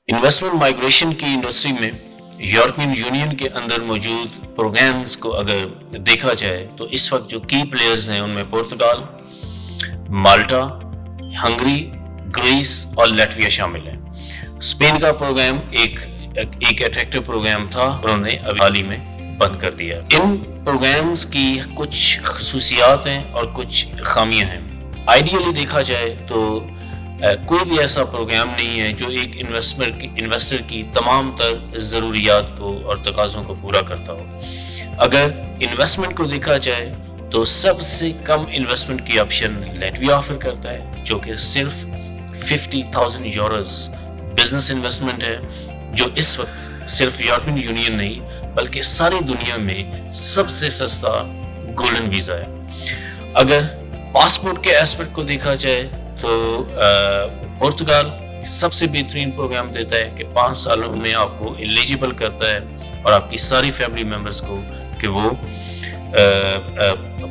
Investment migration की industry में European union के अंदर मौजूद प्रोग्राम्स को अगर देखा जाए तो इस वक्त जो की प्लेयर्स हैं उनमें पुर्तगाल, माल्टा, हंगरी, ग्रीस और लैटविया शामिल है। स्पेन का प्रोग्राम एक अट्रैक्टिव प्रोग्राम था, उन्होंने अभी हाल ही में बंद कर दिया। इन प्रोग्राम्स की कुछ खसूसियात हैं और कुछ खामियां हैं। आइडियली देखा जाए तो कोई भी ऐसा प्रोग्राम नहीं है जो एक इन्वेस्टर की तमाम तर ज़रूरियात को और तकाज़ों को पूरा करता हो। अगर इन्वेस्टमेंट को देखा जाए तो सबसे कम इन्वेस्टमेंट की ऑप्शन लैटविया ऑफर करता है, जो कि सिर्फ 50,000 यूरोस बिजनेस इन्वेस्टमेंट है, जो इस वक्त सिर्फ यूरोपियन यूनियन नहीं बल्कि सारी दुनिया में सबसे सस्ता गोल्डन वीज़ा है। अगर पासपोर्ट के एस्पेक्ट को देखा जाए तो पुर्तगाल सबसे बेहतरीन प्रोग्राम देता है कि 5 सालों में आपको एलिजिबल करता है और आपकी सारी फैमिली मेम्बर्स को कि वो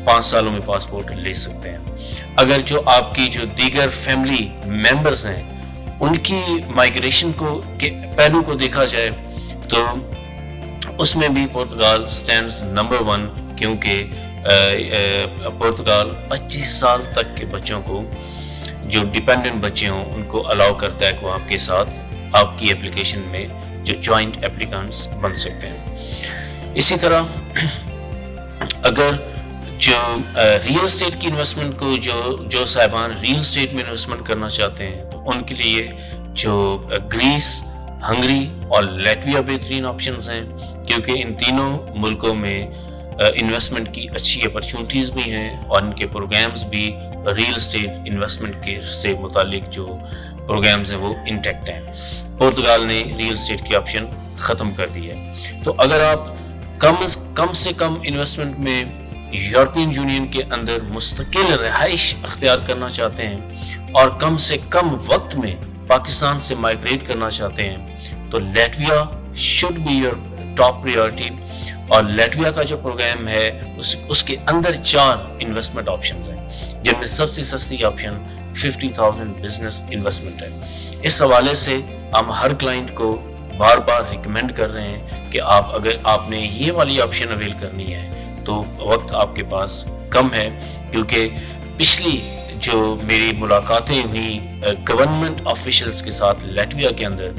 5 सालों में पासपोर्ट ले सकते हैं। अगर जो आपकी जो दीगर फैमिली मेम्बर्स हैं उनकी माइग्रेशन को के पहलू को देखा जाए तो उसमें भी पुर्तगाल स्टैंड्स नंबर 1, क्योंकि पुर्तगाल 25 साल तक के बच्चों को, जो डिपेंडेंट बच्चे हों, उनको अलाउ करता है कि वो आपके साथ आपकी एप्लीकेशन में जो जॉइंट एप्लीकेंट्स बन सकते हैं। इसी तरह अगर जो रियल एस्टेट की इन्वेस्टमेंट को जो साहिबान रियल एस्टेट में इन्वेस्टमेंट करना चाहते हैं तो उनके लिए जो ग्रीस, हंगरी और लैटविया बेहतरीन ऑप्शंस हैं, क्योंकि इन तीनों मुल्कों में इन्वेस्टमेंट की अच्छी अपॉर्चुनिटीज़ भी हैं और इनके प्रोग्राम्स भी रियल एस्टेट इन्वेस्टमेंट के से मुतालिक जो प्रोग्राम्स हैं वो इंटैक्ट हैं। पुर्तगाल ने रियल एस्टेट की ऑप्शन ख़त्म कर दी है। तो अगर आप कम से कम इन्वेस्टमेंट में यूरोपियन यूनियन के अंदर मुस्तकिल रहाइश अख्तियार करना चाहते हैं और कम से कम वक्त में पाकिस्तान से माइग्रेट करना चाहते हैं तो Latvia should be your top priority. और लैटविया का जो प्रोग्राम है उसके अंदर 4 इन्वेस्टमेंट ऑप्शंस हैं, जिनमें सबसे सस्ती ऑप्शन 50,000 बिजनेस इन्वेस्टमेंट है। इस हवाले से हम हर क्लाइंट को बार बार रिकमेंड कर रहे हैं कि आप अगर आपने ये वाली ऑप्शन अवेल करनी है तो वक्त आपके पास कम है, क्योंकि पिछली जो मेरी मुलाकातें हुई गवर्नमेंट ऑफिशियल्स के साथ लैटविया के अंदर,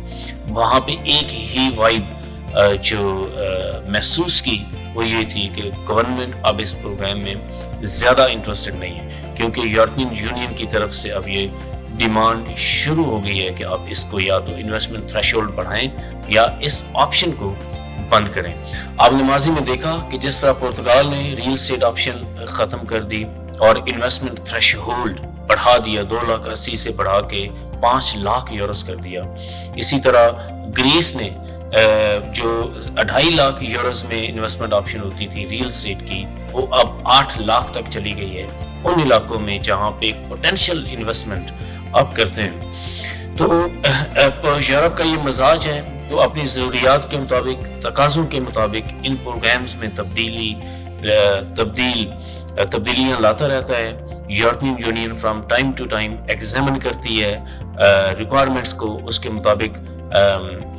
वहाँ पे एक ही वाइब जो महसूस की वो ये थी कि गवर्नमेंट अब इस प्रोग्राम में ज़्यादा इंटरेस्टेड नहीं है, क्योंकि यूरोपियन यूनियन की तरफ से अब ये डिमांड शुरू हो गई है कि आप इसको या तो इन्वेस्टमेंट थ्रेशोल्ड बढ़ाएं या इस ऑप्शन को बंद करें। आपने माजी में देखा कि जिस तरह पुर्तगाल ने रियल एस्टेट ऑप्शन ख़त्म कर दी और इन्वेस्टमेंट थ्रेशोल्ड बढ़ा दिया, 2,80,000 से बढ़ा के 5 लाख यूरोस कर दिया। इसी तरह ग्रीस ने जो 2.5 लाख यूरोस में इन्वेस्टमेंट ऑप्शन होती थी रियल एस्टेट की, वो अब 8 लाख तक चली गई है उन इलाकों में जहां पे पोटेंशियल इन्वेस्टमेंट आप करते हैं। तो यूरोप का ये मजाज है, तो अपनी ज़रूरियात के मुताबिक, तकाज़ों के मुताबिक इन प्रोग्राम्स में तब्दीलियाँ लाता रहता है। European union from time to time examine करती है रिक्वायरमेंट्स को, उसके मुताबिक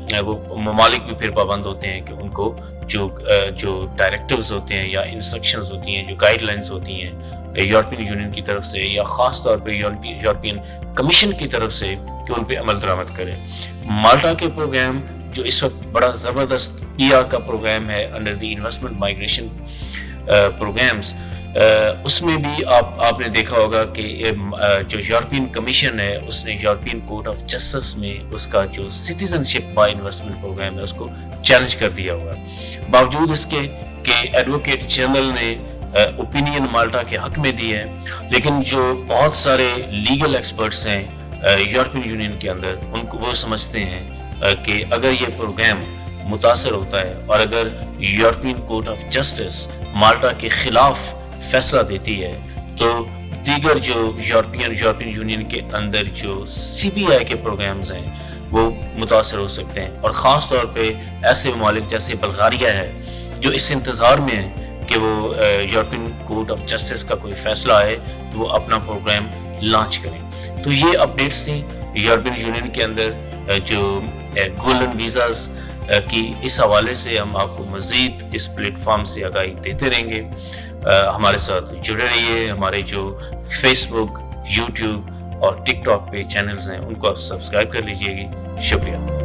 वो ममालिक भी फिर पाबंद होते हैं कि उनको जो डायरेक्टिव्स होते हैं या इंस्ट्रक्शंस होती हैं, जो गाइडलाइंस होती हैं यूरोपियन यूनियन की तरफ से या ख़ास तौर पे यूरोपियन कमीशन की तरफ से, कि उन पे अमल दरामद करें। माल्टा के प्रोग्राम जो इस वक्त बड़ा ज़बरदस्त PR का प्रोग्राम है under the investment migration programs, उसमें भी आपने देखा होगा कि जो यूरोपियन कमीशन है उसने यूरोपियन कोर्ट ऑफ जस्टिस में उसका जो सिटीजनशिप बाय इन्वेस्टमेंट प्रोग्राम है उसको चैलेंज कर दिया हुआ। बावजूद इसके कि एडवोकेट जनरल ने ओपिनियन माल्टा के हक में दी है, लेकिन जो बहुत सारे लीगल एक्सपर्ट्स हैं यूरोपियन यूनियन के अंदर, उनको वो समझते हैं कि अगर ये प्रोग्राम मुतासर होता है और अगर यूरोपियन कोर्ट ऑफ जस्टिस माल्टा के खिलाफ फैसला देती है तो दीगर जो यूरोपियन यूनियन के अंदर जो CBI के प्रोग्राम्स हैं वो मुतासर हो सकते हैं। और ख़ास तौर पे ऐसे ममालिक जैसे बल्गारिया है जो इस इंतज़ार में है कि वो यूरोपियन कोर्ट ऑफ जस्टिस का कोई फैसला आए तो वो अपना प्रोग्राम लॉन्च करें। तो ये अपडेट्स थी यूरोपियन यूनियन के अंदर जो گولڈن ویزاز کی اس حوالے سے ہم آپ کو مزید اس پلیٹ فارم سے آگاہی دیتے رہیں گے. ہمارے ساتھ جڑے رہیے. ہمارے جو فیس بک، یوٹیوب اور ٹک ٹاک پہ چینلز ہیں ان کو آپ سبسکرائب کر لیجئے گی. شکریہ.